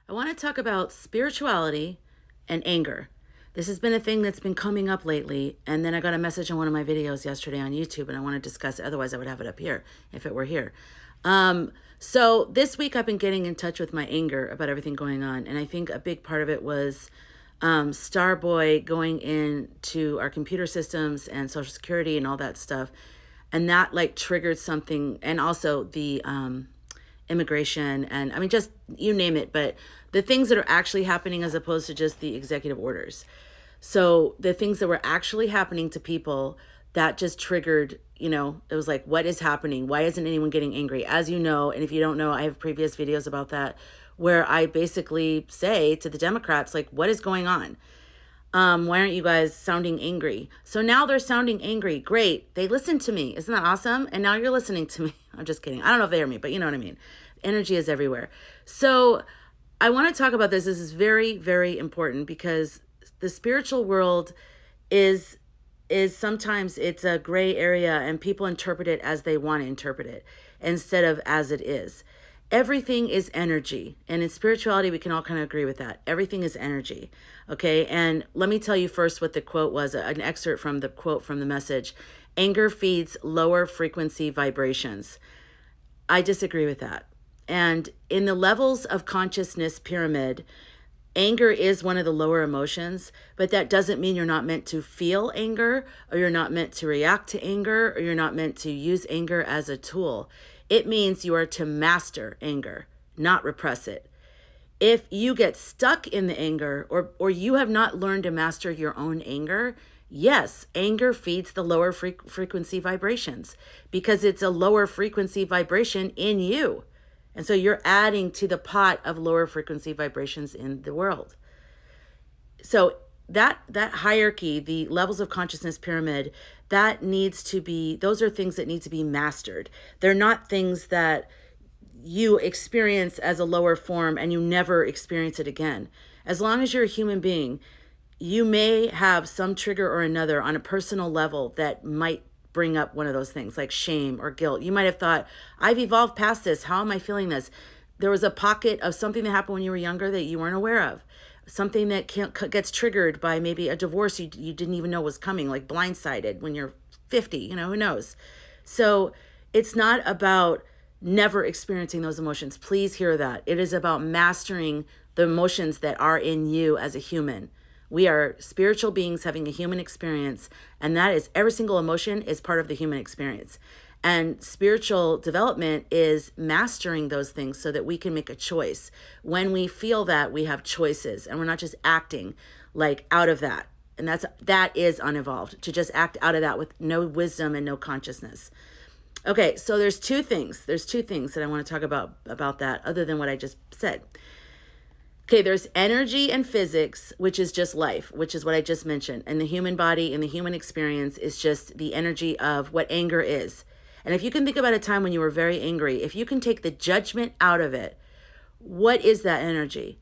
I want to talk about spirituality and anger. This has been a thing that's been coming up lately, and then I got a message on one of my videos yesterday on YouTube, and I want to discuss it. Otherwise, I would have it up here if it were here. So this week I've been getting in touch with my anger about everything going on, and I think a big part of it was Starboy going into our computer systems and Social Security and all that stuff, and that like triggered something, and also the immigration, and I mean, just you name it, but the things that are actually happening as opposed to just the executive orders. So the things that were actually happening to people, that just triggered, it was like, what is happening? Why isn't anyone getting angry? As you know, and if you don't know, I have previous videos about that where I basically say to the Democrats, like, what is going on? Why aren't you guys sounding angry? So now they're sounding angry. Great. They listened to me. Isn't that awesome? And now you're listening to me. I'm just kidding. I don't know if they hear me, but you know what I mean. Energy is everywhere. So I want to talk about this. This is very, very important because the spiritual world is sometimes it's a gray area and people interpret it as they want to interpret it instead of as it is. Everything is energy. And in spirituality, we can all kind of agree with that. Everything is energy. Okay. And let me tell you first what the quote was, an excerpt from the quote from the message. Anger feeds lower frequency vibrations. I disagree with that. And in the levels of consciousness pyramid, anger is one of the lower emotions, but that doesn't mean you're not meant to feel anger, or you're not meant to react to anger, or you're not meant to use anger as a tool. It means you are to master anger, not repress it. If you get stuck in the anger, or you have not learned to master your own anger, yes, anger feeds the lower frequency vibrations because it's a lower frequency vibration in you. And so you're adding to the pot of lower frequency vibrations in the world. So that hierarchy, the levels of consciousness pyramid, that needs to be, those are things that need to be mastered. They're not things that you experience as a lower form and you never experience it again. As long as you're a human being, you may have some trigger or another on a personal level that might bring up one of those things like shame or guilt. You might have thought, I've evolved past this. How am I feeling this? There was a pocket of something that happened when you were younger that you weren't aware of. Something that gets triggered by maybe a divorce you didn't even know was coming, like blindsided when you're 50, who knows? So it's not about never experiencing those emotions. Please hear that. It is about mastering the emotions that are in you as a human. We are spiritual beings having a human experience, and that is every single emotion is part of the human experience. And spiritual development is mastering those things so that we can make a choice. When we feel that, we have choices, and we're not just acting like out of that. And that is unevolved, to just act out of that with no wisdom and no consciousness. Okay, so there's two things. There's two things that I want to talk about that other than what I just said. Okay, there's energy and physics, which is just life, which is what I just mentioned. And the human body and the human experience is just the energy of what anger is. And if you can think about a time when you were very angry, if you can take the judgment out of it, what is that energy?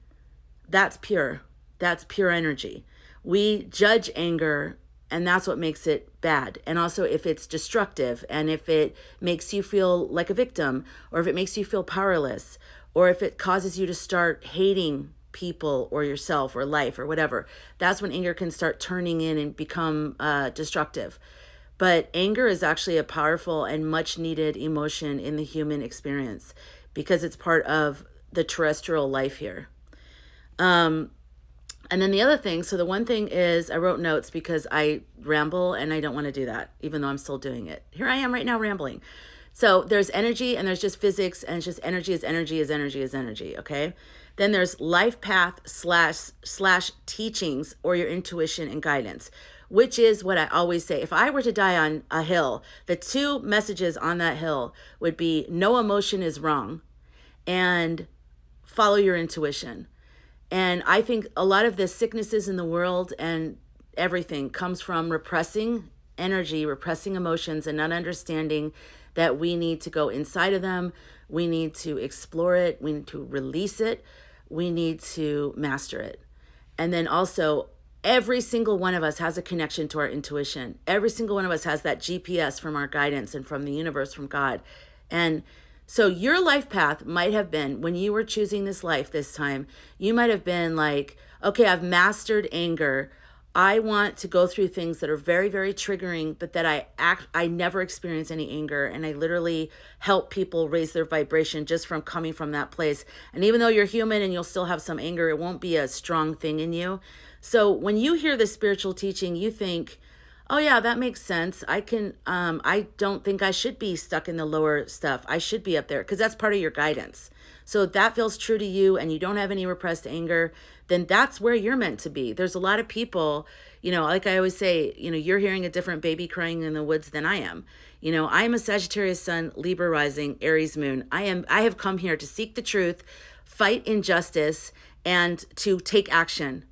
That's pure. That's pure energy. We judge anger, and that's what makes it bad. And also if it's destructive, and if it makes you feel like a victim, or if it makes you feel powerless, or if it causes you to start hating people or yourself or life or whatever, that's when anger can start turning in and become destructive. But anger is actually a powerful and much needed emotion in the human experience because it's part of the terrestrial life here. And then the other thing, so the one thing is I wrote notes because I ramble and I don't want to do that, even though I'm still doing it. Here I am right now rambling. So there's energy and there's just physics, and it's just energy is energy is energy is energy, okay? Then there's life path slash teachings or your intuition and guidance, which is what I always say. If I were to die on a hill, the two messages on that hill would be no emotion is wrong and follow your intuition. And I think a lot of the sicknesses in the world and everything comes from repressing energy, repressing emotions, and not understanding that we need to go inside of them. We need to explore it. We need to release it. We need to master it. And then also, every single one of us has a connection to our intuition. Every single one of us has that GPS from our guidance and from the universe, from God. And So your life path might have been, when you were choosing this life this time, you might have been like, okay, I've mastered anger. I want to go through things that are very, very triggering, but that I never experience any anger. And I literally help people raise their vibration just from coming from that place. And even though you're human and you'll still have some anger, it won't be a strong thing in you. So when you hear the spiritual teaching, you think, oh yeah, that makes sense. I don't think I should be stuck in the lower stuff. I should be up there because that's part of your guidance. So if that feels true to you and you don't have any repressed anger, then that's where you're meant to be. There's a lot of people, like I always say, you're hearing a different baby crying in the woods than I am. I'm a Sagittarius sun, Libra rising, Aries moon. I have come here to seek the truth, fight injustice, and to take action.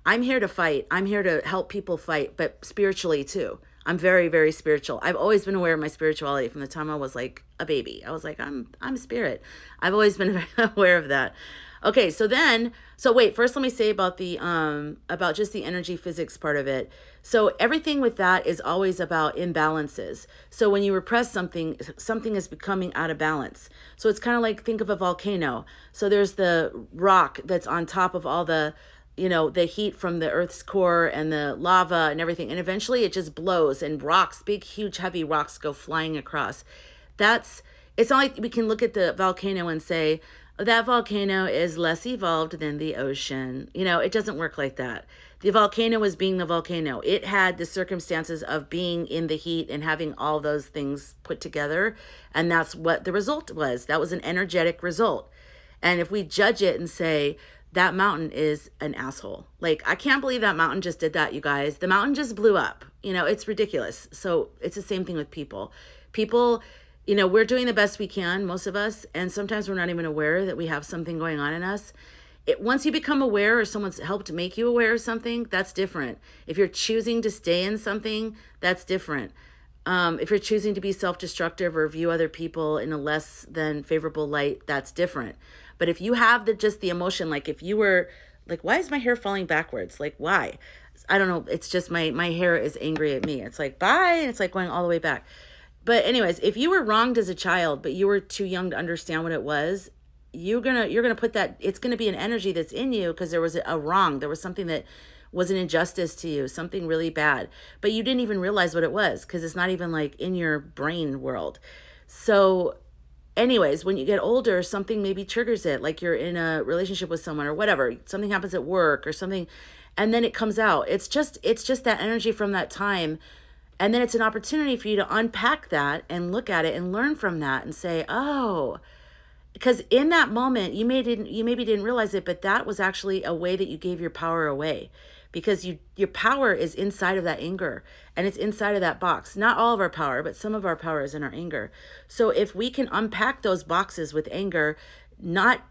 I'm here to fight. I'm here to help people fight, but spiritually too. I'm very, very spiritual. I've always been aware of my spirituality from the time I was like a baby. I was like, I'm spirit. I've always been aware of that. Okay, so wait, first let me say about about just the energy physics part of it. So everything with that is always about imbalances. So when you repress something is becoming out of balance. So it's kind of like, think of a volcano. So there's the rock that's on top of all the heat from the Earth's core and the lava and everything. And eventually it just blows and rocks, big, huge, heavy rocks go flying across. It's not like we can look at the volcano and say, that volcano is less evolved than the ocean. It doesn't work like that. The volcano was being the volcano. It had the circumstances of being in the heat and having all those things put together. And that's what the result was. That was an energetic result. And if we judge it and say, that mountain is an asshole. Like, I can't believe that mountain just did that, you guys. The mountain just blew up. It's ridiculous. So it's the same thing with people. People, we're doing the best we can, most of us, and sometimes we're not even aware that we have something going on in us. Once you become aware or someone's helped make you aware of something, that's different. If you're choosing to stay in something, that's different. If you're choosing to be self-destructive or view other people in a less than favorable light, that's different. But if you have just the emotion, like if you were like, why is my hair falling backwards? Like, why? I don't know. It's just my hair is angry at me. It's like, bye. And it's like going all the way back. But anyways, if you were wronged as a child, but you were too young to understand what it was, you're going to put that, it's going to be an energy that's in you because there was a wrong. There was something that was an injustice to you, something really bad, but you didn't even realize what it was because it's not even like in your brain world. So anyways, when you get older, something maybe triggers it, like you're in a relationship with someone or whatever, something happens at work or something, and then it comes out. It's just that energy from that time. And then it's an opportunity for you to unpack that and look at it and learn from that and say, oh, because in that moment, you maybe didn't realize it, but that was actually a way that you gave your power away. Because your power is inside of that anger and it's inside of that box. Not all of our power, but some of our power is in our anger. So if we can unpack those boxes with anger, not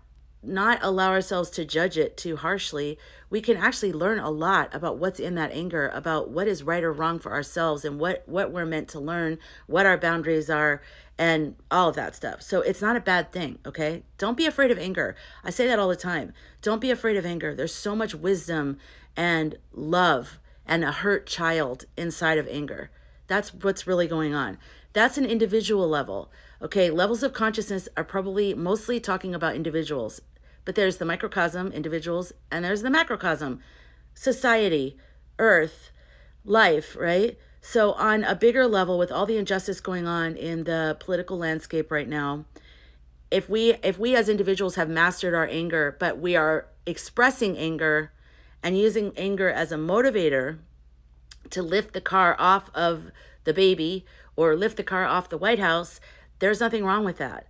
allow ourselves to judge it too harshly, we can actually learn a lot about what's in that anger, about what is right or wrong for ourselves and what we're meant to learn, what our boundaries are, and all of that stuff. So it's not a bad thing, okay? Don't be afraid of anger. I say that all the time. Don't be afraid of anger. There's so much wisdom and love and a hurt child inside of anger. That's what's really going on. That's an individual level. Okay, levels of consciousness are probably mostly talking about individuals, but there's the microcosm, individuals, and there's the macrocosm, society, earth, life, right? So on a bigger level, with all the injustice going on in the political landscape right now, if we as individuals have mastered our anger, but we are expressing anger and using anger as a motivator to lift the car off of the baby or lift the car off the White House, there's nothing wrong with that.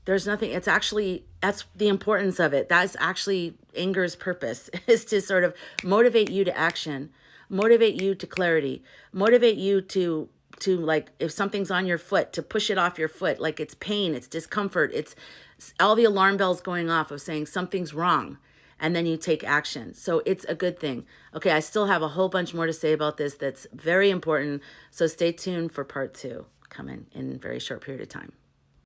There's nothing, that's the importance of it. That's actually anger's purpose, is to sort of motivate you to action, motivate you to clarity, motivate you to like, if something's on your foot, to push it off your foot, like it's pain, it's discomfort, it's all the alarm bells going off of saying something's wrong. And then you take action. So it's a good thing. Okay, I still have a whole bunch more to say about this that's very important. So stay tuned for part 2 coming in a very short period of time.